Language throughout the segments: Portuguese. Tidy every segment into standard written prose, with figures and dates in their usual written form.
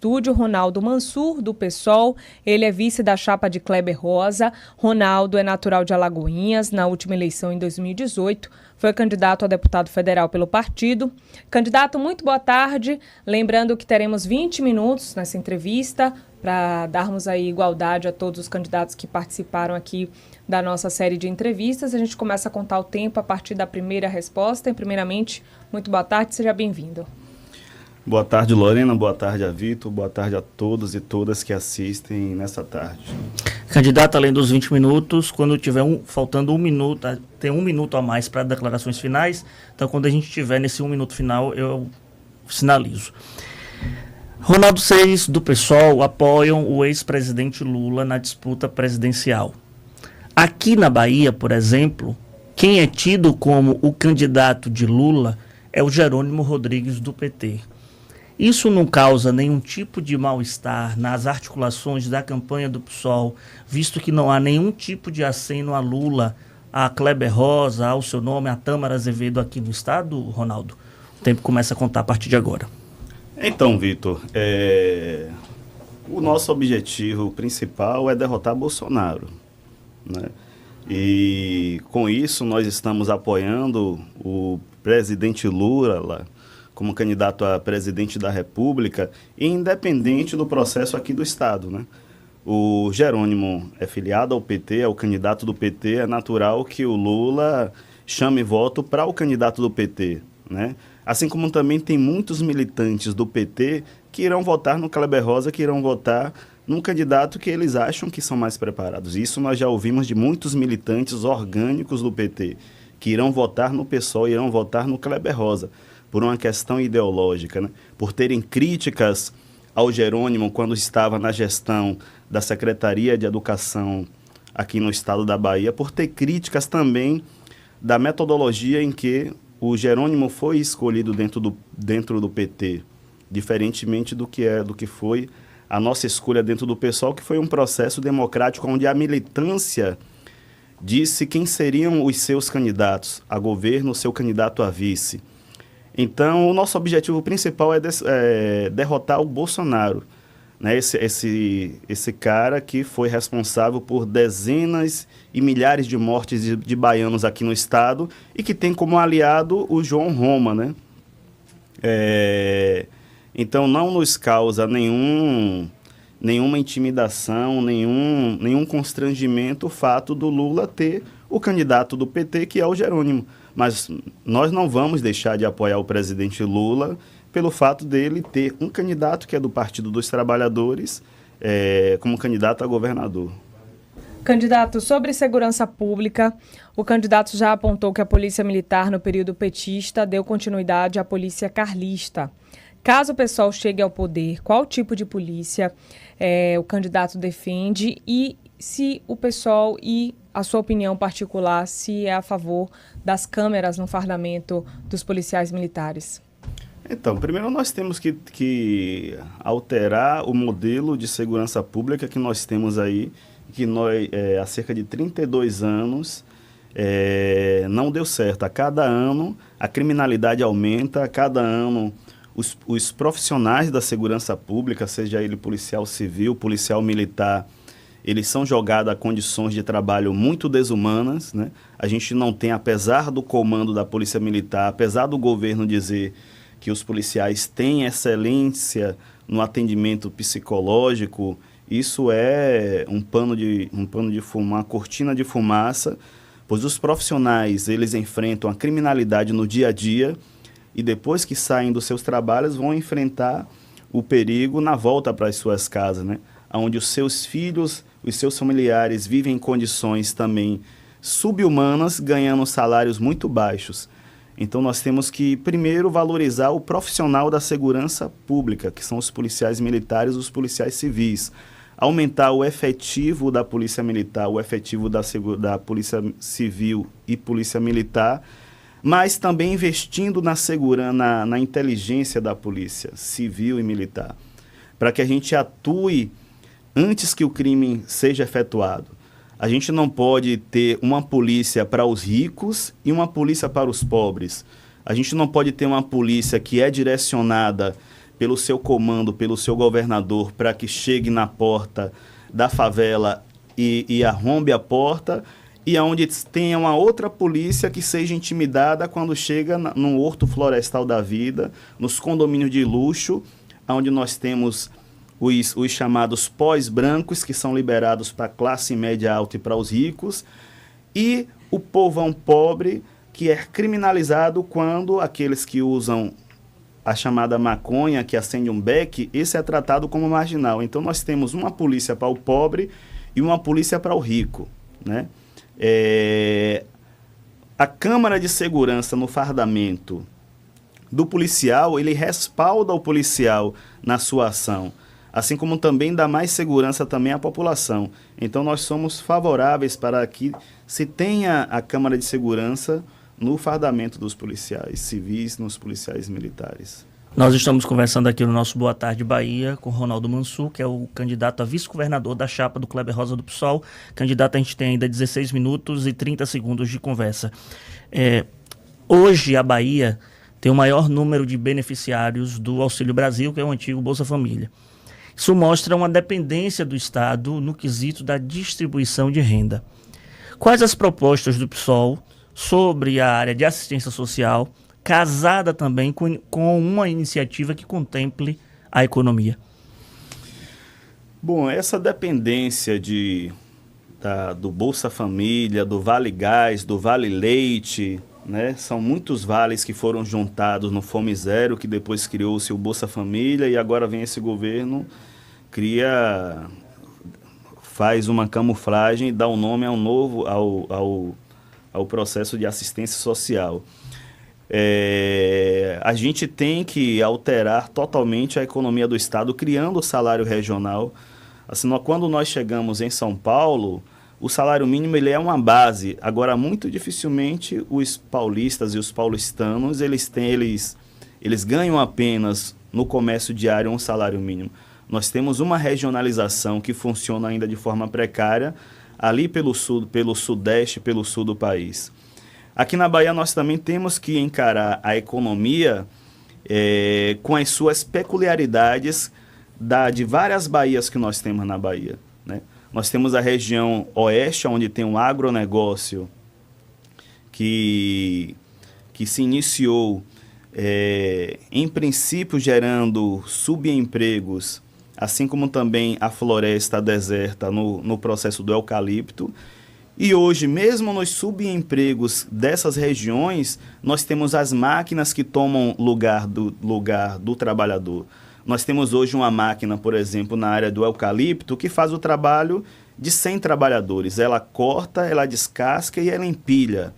estúdio Ronaldo Mansur, do PSOL. Ele é vice da chapa de Kleber Rosa. Ronaldo é natural de Alagoinhas. Na última eleição, em 2018, foi candidato a deputado federal pelo partido. Candidato, muito boa tarde. Lembrando que teremos 20 minutos nessa entrevista para darmos aí igualdade a todos os candidatos que participaram aqui da nossa série de entrevistas. A gente começa a contar o tempo a partir da primeira resposta. E, primeiramente, muito boa tarde, seja bem-vindo. Boa tarde, Lorena. Boa tarde a Vitor. Boa tarde a todos e todas que assistem nessa tarde. Candidato, além dos 20 minutos, quando tiver faltando 1 minuto, tem 1 minuto a mais para declarações finais. Então, quando a gente tiver nesse 1 minuto final, eu sinalizo. Ronaldo Seixas, do PSOL, apoiam o ex-presidente Lula na disputa presidencial. Aqui na Bahia, por exemplo, quem é tido como o candidato de Lula é o Jerônimo Rodrigues, do PT. Isso não causa nenhum tipo de mal-estar nas articulações da campanha do PSOL, visto que não há nenhum tipo de aceno a Lula, a Kleber Rosa, ao seu nome, a Tâmara Azevedo aqui no estado, Ronaldo? O tempo começa a contar a partir de agora. Então, Vitor, o nosso objetivo principal é derrotar Bolsonaro, né? E com isso nós estamos apoiando o presidente Lula como candidato a presidente da República, independente do processo aqui do estado, né? O Jerônimo é filiado ao PT, é o candidato do PT, é natural que o Lula chame voto para o candidato do PT, né? Assim como também tem muitos militantes do PT que irão votar no Kleber Rosa, que irão votar num candidato que eles acham que são mais preparados. Isso nós já ouvimos de muitos militantes orgânicos do PT, que irão votar no PSOL, irão votar no Kleber Rosa, por uma questão ideológica, né? Por terem críticas ao Jerônimo quando estava na gestão da Secretaria de Educação aqui no estado da Bahia, por ter críticas também da metodologia em que o Jerônimo foi escolhido dentro do PT, diferentemente do que foi a nossa escolha dentro do PSOL, que foi um processo democrático onde a militância disse quem seriam os seus candidatos a governo, o seu candidato a vice. Então, o nosso objetivo principal é derrotar o Bolsonaro, né? Esse cara que foi responsável por dezenas e milhares de mortes de baianos aqui no estado e que tem como aliado o João Roma, né? Então, não nos causa nenhuma intimidação, nenhum constrangimento o fato do Lula ter o candidato do PT, que é o Jerônimo. Mas nós não vamos deixar de apoiar o presidente Lula pelo fato dele ter um candidato que é do Partido dos Trabalhadores como candidato a governador. Candidato, sobre segurança pública, o candidato já apontou que a polícia militar no período petista deu continuidade à polícia carlista. Caso o PSOL chegue ao poder, qual tipo de polícia o candidato defende e se o PSOL e a sua opinião particular, se é a favor das câmeras no fardamento dos policiais militares? Então, primeiro nós temos que alterar o modelo de segurança pública que nós temos aí, que nós, há cerca de 32 anos, não deu certo. A cada ano a criminalidade aumenta, a cada ano os profissionais da segurança pública, seja ele policial civil, policial militar, eles são jogados a condições de trabalho muito desumanas, né? A gente não tem, apesar do comando da Polícia Militar, apesar do governo dizer que os policiais têm excelência no atendimento psicológico, isso é um pano de fumaça, uma cortina de fumaça, pois os profissionais, eles enfrentam a criminalidade no dia a dia e depois que saem dos seus trabalhos vão enfrentar o perigo na volta para as suas casas, né? Onde os seus filhos, os seus familiares vivem em condições também subhumanas, ganhando salários muito baixos. Então nós temos que, primeiro, valorizar o profissional da segurança pública, que são os policiais militares e os policiais civis. Aumentar o efetivo da polícia militar, o efetivo da polícia civil e polícia militar, mas também investindo na inteligência da polícia civil e militar, para que a gente atue antes que o crime seja efetuado. A gente não pode ter uma polícia para os ricos e uma polícia para os pobres. A gente não pode ter uma polícia que é direcionada pelo seu comando, pelo seu governador, para que chegue na porta da favela e arrombe a porta, e onde tenha uma outra polícia que seja intimidada quando chega no horto florestal da vida, nos condomínios de luxo, onde nós temos os chamados pós-brancos, que são liberados para a classe média alta e para os ricos, e o povão pobre, que é criminalizado quando aqueles que usam a chamada maconha, que acende um beck, esse é tratado como marginal. Então nós temos uma polícia para o pobre e uma polícia para o rico, né? A Câmara de Segurança no fardamento do policial, ele respalda o policial na sua ação, assim como também dá mais segurança também à população. Então nós somos favoráveis para que se tenha a Câmara de Segurança no fardamento dos policiais civis, nos policiais militares. Nós estamos conversando aqui no nosso Boa Tarde Bahia com Ronaldo Mansur, que é o candidato a vice-governador da chapa do Kleber Rosa do PSOL. Candidato, a gente tem ainda 16 minutos e 30 segundos de conversa. Hoje a Bahia tem o maior número de beneficiários do Auxílio Brasil, que é o antigo Bolsa Família. Isso mostra uma dependência do Estado no quesito da distribuição de renda. Quais as propostas do PSOL sobre a área de assistência social, casada também com uma iniciativa que contemple a economia? Bom, essa dependência do Bolsa Família, do Vale Gás, do Vale Leite, né? São muitos vales que foram juntados no Fome Zero, que depois criou-se o Bolsa Família, e agora vem esse governo, faz uma camuflagem e dá um nome ao processo de assistência social. A gente tem que alterar totalmente a economia do Estado, criando o salário regional. Assim, quando nós chegamos em São Paulo, o salário mínimo ele é uma base. Agora, muito dificilmente os paulistas e os paulistanos eles ganham apenas no comércio diário um salário mínimo. Nós temos uma regionalização que funciona ainda de forma precária, ali pelo sul, pelo sudeste, pelo sul do país. Aqui na Bahia nós também temos que encarar a economia com as suas peculiaridades de várias baías que nós temos na Bahia, né? Nós temos a região oeste, onde tem um agronegócio que se iniciou, em princípio, gerando subempregos, assim como também a floresta deserta no processo do eucalipto. E hoje, mesmo nos subempregos dessas regiões, nós temos as máquinas que tomam lugar do trabalhador. Nós temos hoje uma máquina, por exemplo, na área do eucalipto, que faz o trabalho de 100 trabalhadores. Ela corta, ela descasca e ela empilha,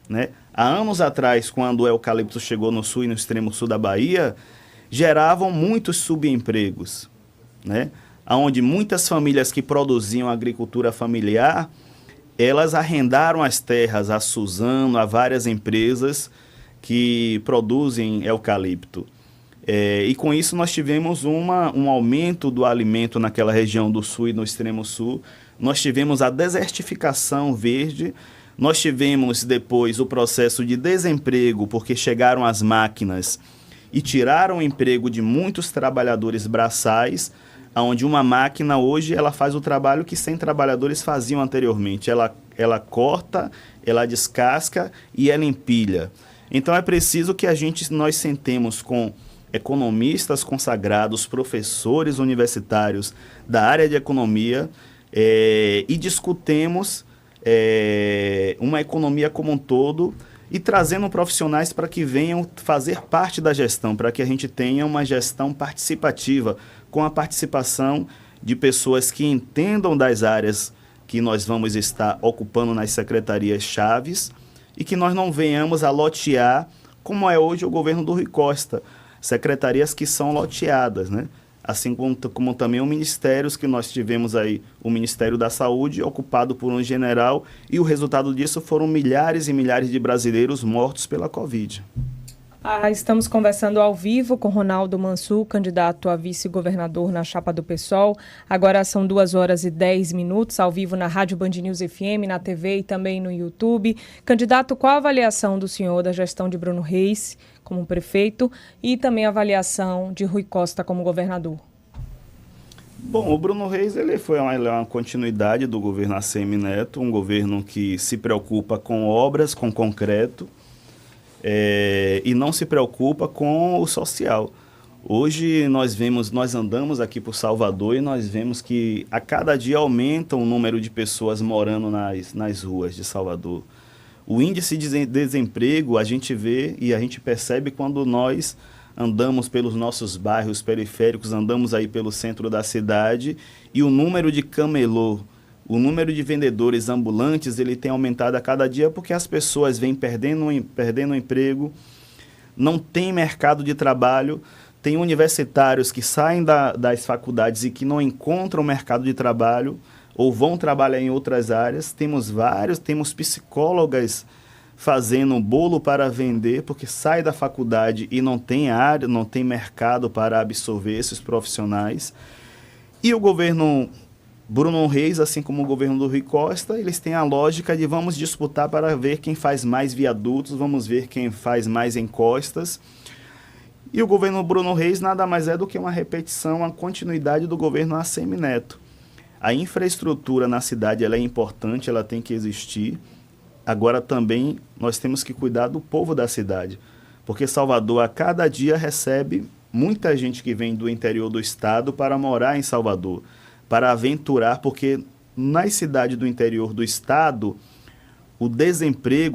né? Há anos atrás, quando o eucalipto chegou no sul e no extremo sul da Bahia, geravam muitos subempregos, né? Onde muitas famílias que produziam agricultura familiar, elas arrendaram as terras a Suzano, a várias empresas que produzem eucalipto. E com isso nós tivemos um aumento do alimento naquela região do sul e no extremo sul. Nós tivemos a desertificação verde, nós tivemos depois o processo de desemprego, porque chegaram as máquinas e tiraram o emprego de muitos trabalhadores braçais, onde uma máquina hoje ela faz o trabalho que 100 trabalhadores faziam anteriormente. Ela corta, ela descasca e ela empilha. Então é preciso que nós sentemos com economistas consagrados, professores universitários da área de economia e discutemos uma economia como um todo e trazendo profissionais para que venham fazer parte da gestão, para que a gente tenha uma gestão participativa, com a participação de pessoas que entendam das áreas que nós vamos estar ocupando nas secretarias chaves e que nós não venhamos a lotear, como é hoje o governo do Rui Costa, secretarias que são loteadas, né? Assim como também os ministérios que nós tivemos aí, o Ministério da Saúde, ocupado por um general, e o resultado disso foram milhares e milhares de brasileiros mortos pela Covid. Estamos conversando ao vivo com Ronaldo Mansur, candidato a vice-governador na chapa do PSOL. Agora são 2h10, ao vivo na Rádio Band News FM, na TV e também no YouTube. Candidato, qual a avaliação do senhor da gestão de Bruno Reis como prefeito e também a avaliação de Rui Costa como governador? Bom, o Bruno Reis ele é uma continuidade do governo ACM Neto, um governo que se preocupa com obras, com concreto, e não se preocupa com o social. Hoje nós andamos aqui por Salvador e nós vemos que a cada dia aumenta o número de pessoas morando nas ruas de Salvador. O índice de desemprego a gente vê e a gente percebe quando nós andamos pelos nossos bairros periféricos, andamos aí pelo centro da cidade e o número de camelô, o número de vendedores ambulantes, ele tem aumentado a cada dia porque as pessoas vêm perdendo o emprego, não tem mercado de trabalho, tem universitários que saem das faculdades e que não encontram mercado de trabalho ou vão trabalhar em outras áreas. Temos psicólogas fazendo bolo para vender porque sai da faculdade e não tem área, não tem mercado para absorver esses profissionais. E o governo Bruno Reis, assim como o governo do Rui Costa, eles têm a lógica de vamos disputar para ver quem faz mais viadutos, vamos ver quem faz mais encostas. E o governo Bruno Reis nada mais é do que uma repetição, uma continuidade do governo ACM Neto. A infraestrutura na cidade ela é importante, ela tem que existir. Agora também nós temos que cuidar do povo da cidade, porque Salvador a cada dia recebe muita gente que vem do interior do estado para morar em Salvador, para aventurar, porque nas cidades do interior do estado o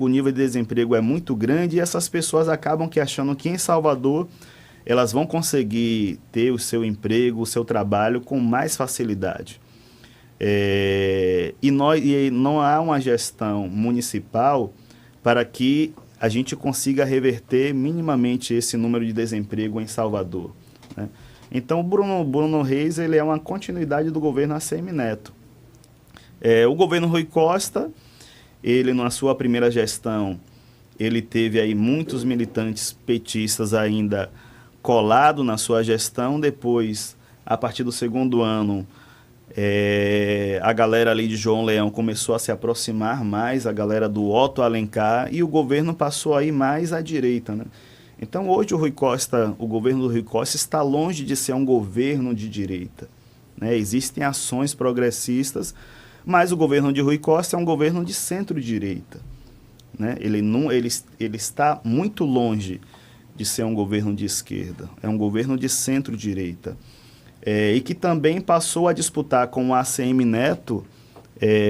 nível de desemprego é muito grande e essas pessoas acabam achando que em Salvador elas vão conseguir ter o seu emprego, o seu trabalho com mais facilidade. E não há uma gestão municipal para que a gente consiga reverter minimamente esse número de desemprego em Salvador, né? Então, o Bruno Reis ele é uma continuidade do governo ACM Neto. O governo Rui Costa, ele na sua primeira gestão, ele teve aí muitos militantes petistas ainda colado na sua gestão. Depois, a partir do segundo ano, a galera ali de João Leão começou a se aproximar mais, a galera do Otto Alencar, e o governo passou aí mais à direita, né? Então hoje o governo do Rui Costa está longe de ser um governo de direita, né? Existem ações progressistas, mas o governo de Rui Costa é um governo de centro-direita, né? Ele está muito longe de ser um governo de esquerda, é um governo de centro-direita. E que também passou a disputar com o ACM Neto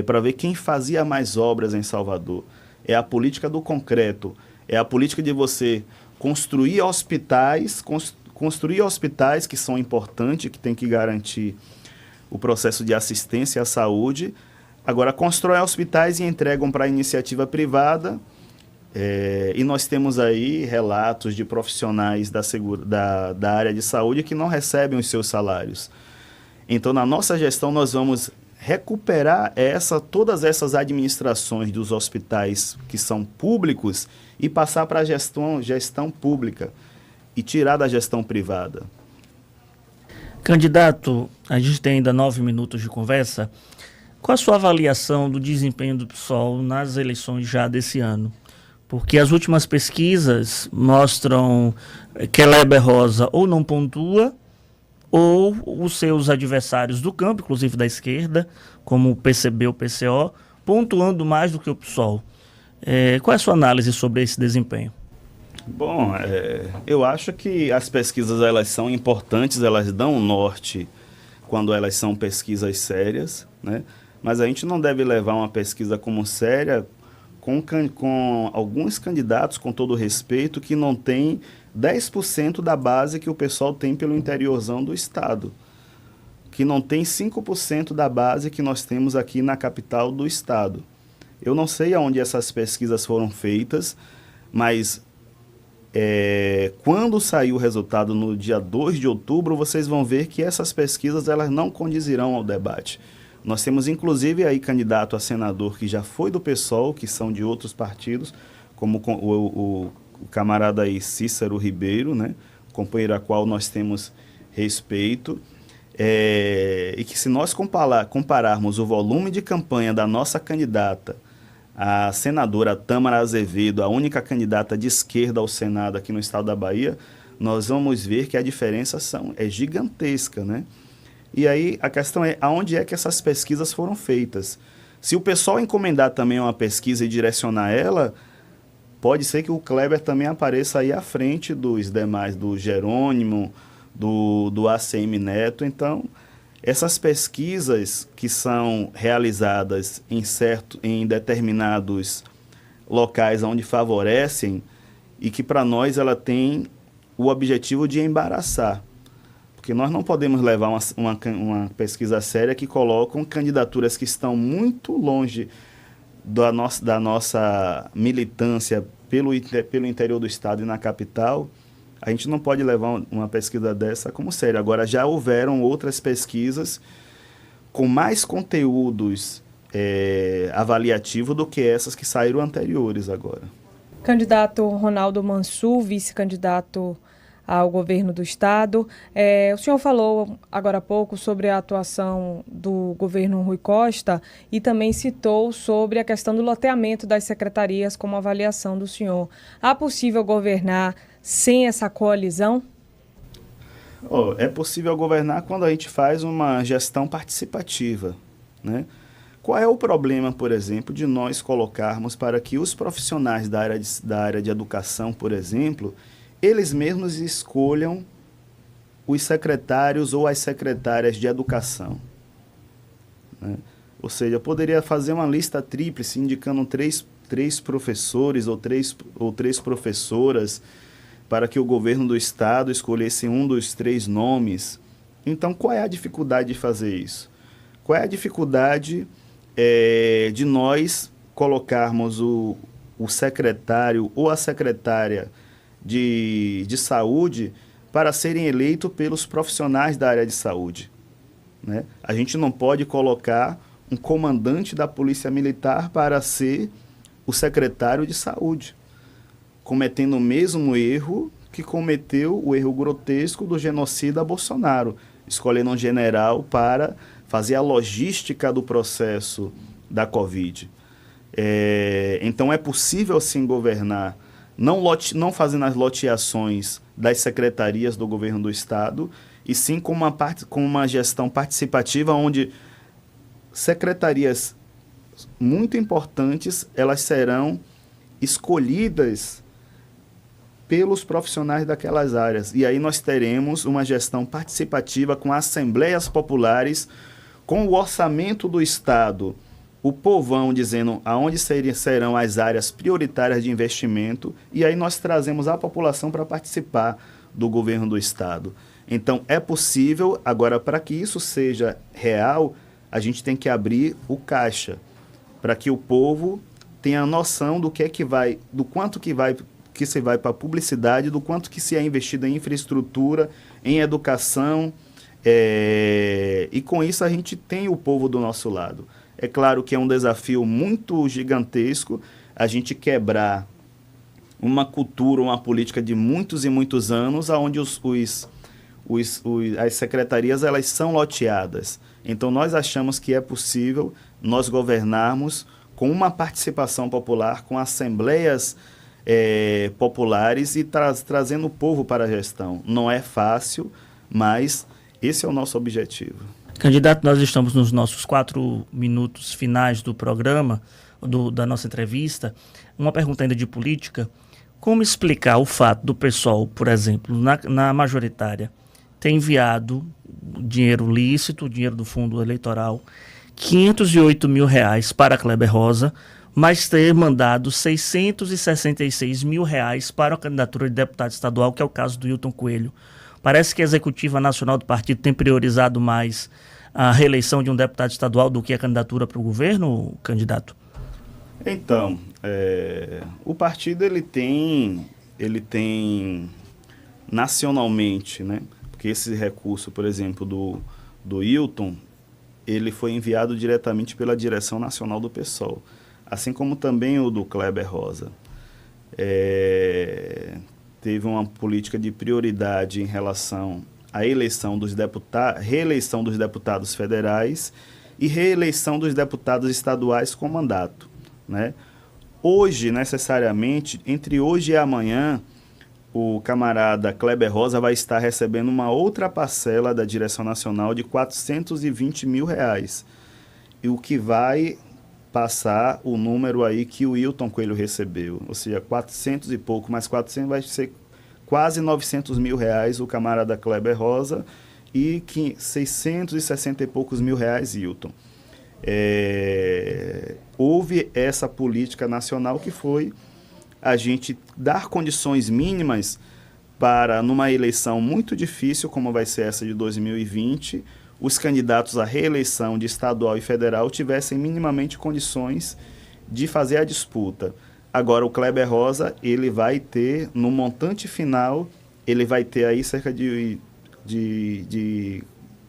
para ver quem fazia mais obras em Salvador. É a política do concreto, é a política de você construir hospitais que são importantes, que tem que garantir o processo de assistência à saúde. Agora, constrói hospitais e entregam para a iniciativa privada. E nós temos aí relatos de profissionais da área de saúde que não recebem os seus salários. Então, na nossa gestão, nós vamos recuperar todas essas administrações dos hospitais que são públicos e passar para a gestão pública e tirar da gestão privada. Candidato, a gente tem ainda 9 minutos de conversa. Qual a sua avaliação do desempenho do PSOL nas eleições já desse ano? Porque as últimas pesquisas mostram que Kleber Rosa ou não pontua, ou os seus adversários do campo, inclusive da esquerda, como o PCB ou o PCO, pontuando mais do que o PSOL. Qual é a sua análise sobre esse desempenho? Bom, eu acho que as pesquisas elas são importantes, elas dão um norte quando elas são pesquisas sérias, né? Mas a gente não deve levar uma pesquisa como séria com alguns candidatos, com todo respeito, que não tem 10% da base que o pessoal tem pelo interiorzão do estado, que não tem 5% da base que nós temos aqui na capital do estado. Eu não sei aonde essas pesquisas foram feitas, mas quando sair o resultado no dia 2 de outubro, vocês vão ver que essas pesquisas elas não condizirão ao debate. Nós temos, inclusive, aí candidato a senador que já foi do PSOL, que são de outros partidos, como o o camarada aí Cícero Ribeiro, né? Companheiro a qual nós temos respeito, e que se nós compararmos o volume de campanha da nossa candidata, a senadora Tâmara Azevedo, a única candidata de esquerda ao Senado aqui no estado da Bahia, nós vamos ver que a diferença é gigantesca, né? E aí a questão é, aonde é que essas pesquisas foram feitas? Se o pessoal encomendar também uma pesquisa e direcionar ela, pode ser que o Kleber também apareça aí à frente dos demais, do Jerônimo, do ACM Neto. Então, essas pesquisas que são realizadas em determinados locais onde favorecem, e que para nós ela tem o objetivo de embaraçar. Porque nós não podemos levar uma pesquisa séria que colocam candidaturas que estão muito longe da nossa militância pelo interior do estado e na capital. A gente não pode levar uma pesquisa dessa como séria. Agora, já houveram outras pesquisas com mais conteúdos avaliativos do que essas que saíram anteriores agora. Candidato Ronaldo Mansur, vice-candidato ao governo do estado. O senhor falou agora há pouco sobre a atuação do governo Rui Costa e também citou sobre a questão do loteamento das secretarias como avaliação do senhor. Há possível governar sem essa coalizão? É possível governar quando a gente faz uma gestão participativa, né? Qual é o problema, por exemplo, de nós colocarmos para que os profissionais da área de educação, por exemplo, eles mesmos escolham os secretários ou as secretárias de educação, né? Ou seja, eu poderia fazer uma lista tríplice indicando três professores ou três professoras para que o governo do estado escolhesse um dos 3 nomes. Então, qual é a dificuldade de fazer isso? Qual é a dificuldade de nós colocarmos o secretário ou a secretária de saúde para serem eleitos pelos profissionais da área de saúde, né? A gente não pode colocar um comandante da Polícia Militar para ser o secretário de saúde, cometendo o mesmo erro que cometeu o erro grotesco do genocida Bolsonaro, escolhendo um general para fazer a logística do processo da Covid. Então é possível sim governar, não fazendo as loteações das secretarias do governo do estado, e sim com uma gestão participativa onde secretarias muito importantes elas serão escolhidas pelos profissionais daquelas áreas. E aí nós teremos uma gestão participativa com assembleias populares, com o orçamento do estado, o povão dizendo aonde serão as áreas prioritárias de investimento, e aí nós trazemos a população para participar do governo do estado. Então é possível. Agora, para que isso seja real, a gente tem que abrir o caixa, para que o povo tenha a noção do quanto que se vai para a publicidade, do quanto que se é investido em infraestrutura, em educação, e com isso a gente tem o povo do nosso lado. É claro que é um desafio muito gigantesco a gente quebrar uma cultura, uma política de muitos e muitos anos, onde as secretarias elas são loteadas. Então nós achamos que é possível nós governarmos com uma participação popular, com assembleias populares e trazendo o povo para a gestão. Não é fácil, mas esse é o nosso objetivo. Candidato, nós estamos nos nossos 4 minutos finais do programa, da nossa entrevista. Uma pergunta ainda de política. Como explicar o fato do PSOL, por exemplo, na majoritária, ter enviado dinheiro lícito, dinheiro do fundo eleitoral, R$508 mil para Kleber Rosa, mas ter mandado R$666 mil para a candidatura de deputado estadual, que é o caso do Hilton Coelho? Parece que a executiva nacional do partido tem priorizado mais a reeleição de um deputado estadual do que a candidatura para o governo, candidato? Então, o partido ele tem nacionalmente, né? Porque esse recurso, por exemplo, do Hilton, ele foi enviado diretamente pela direção nacional do PSOL, assim como também o do Kleber Rosa. teve uma política de prioridade em relação à reeleição dos deputados federais e reeleição dos deputados estaduais com mandato, né? Hoje, necessariamente, entre hoje e amanhã, o camarada Kleber Rosa vai estar recebendo uma outra parcela da direção nacional de R$420 mil, e o que vai passar o número aí que o Wilton Coelho recebeu, ou seja, 400 e pouco, mais 400 vai ser quase R$900 mil o camarada Kleber Rosa e 660 e poucos mil Wilton. Houve essa política nacional que foi a gente dar condições mínimas para, numa eleição muito difícil, como vai ser essa de 2020, os candidatos à reeleição de estadual e federal tivessem minimamente condições de fazer a disputa. Agora, o Kleber Rosa, ele vai ter, no montante final, ele vai ter aí cerca de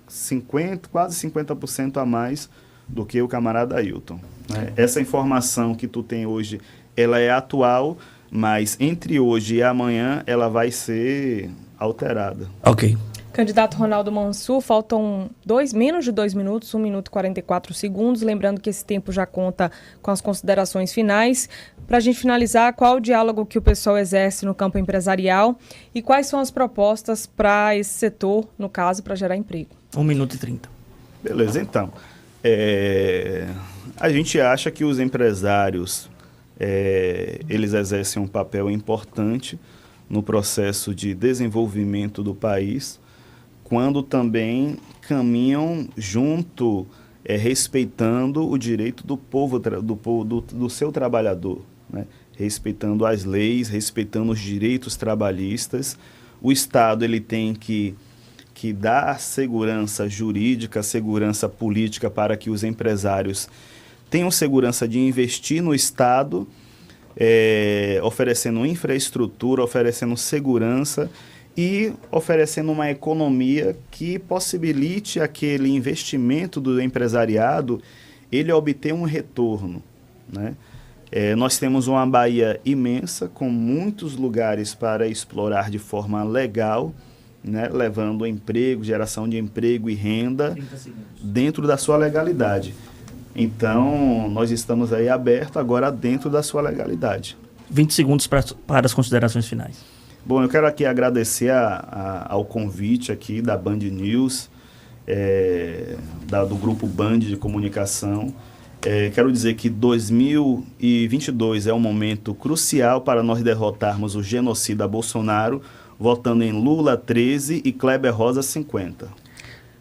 50, quase 50% a mais do que o camarada Ailton, né? Essa informação que tu tem hoje, ela é atual, mas entre hoje e amanhã ela vai ser alterada. Ok. Candidato Ronaldo Mansur, faltam menos de 2 minutos, 1 minuto e 44 segundos. Lembrando que esse tempo já conta com as considerações finais. Para a gente finalizar, qual o diálogo que o pessoal exerce no campo empresarial e quais são as propostas para esse setor, no caso, para gerar emprego? 1 minuto e 30. Beleza, então. A gente acha que os empresários, eles exercem um papel importante no processo de desenvolvimento do país, quando também caminham junto, respeitando o direito do povo, do seu trabalhador, né? Respeitando as leis, respeitando os direitos trabalhistas. O Estado ele tem que dar segurança jurídica, segurança política para que os empresários tenham segurança de investir no Estado, oferecendo infraestrutura, oferecendo segurança e oferecendo uma economia que possibilite aquele investimento do empresariado, ele obter um retorno, né? Nós temos uma Bahia imensa, com muitos lugares para explorar de forma legal, né? Levando emprego, geração de emprego e renda dentro da sua legalidade. Então, nós estamos aí abertos agora dentro da sua legalidade. 20 segundos para as considerações finais. Bom, eu quero aqui agradecer ao convite aqui da Band News, do Grupo Band de Comunicação. Quero dizer que 2022 é um momento crucial para nós derrotarmos o genocida Bolsonaro, votando em Lula 13 e Kleber Rosa 50.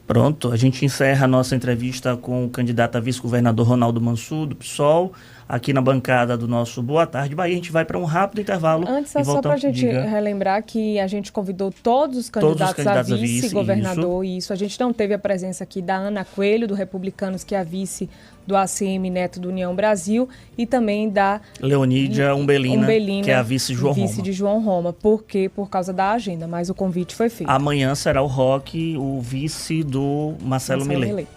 Pronto, a gente encerra a nossa entrevista com o candidato a vice-governador Ronaldo Mansur, do PSOL, aqui na bancada do nosso Boa Tarde Bahia. A gente vai para um rápido intervalo. Antes, só para a gente relembrar que a gente convidou todos os candidatos a vice-governador, e isso. A gente não teve a presença aqui da Ana Coelho, do Republicanos, que é a vice do ACM Neto do União Brasil, e também da Leonídia Umbelina, que é a vice de João Roma, porque por causa da agenda, mas o convite foi feito. Amanhã será o Roque, o vice do Marcelo Millet.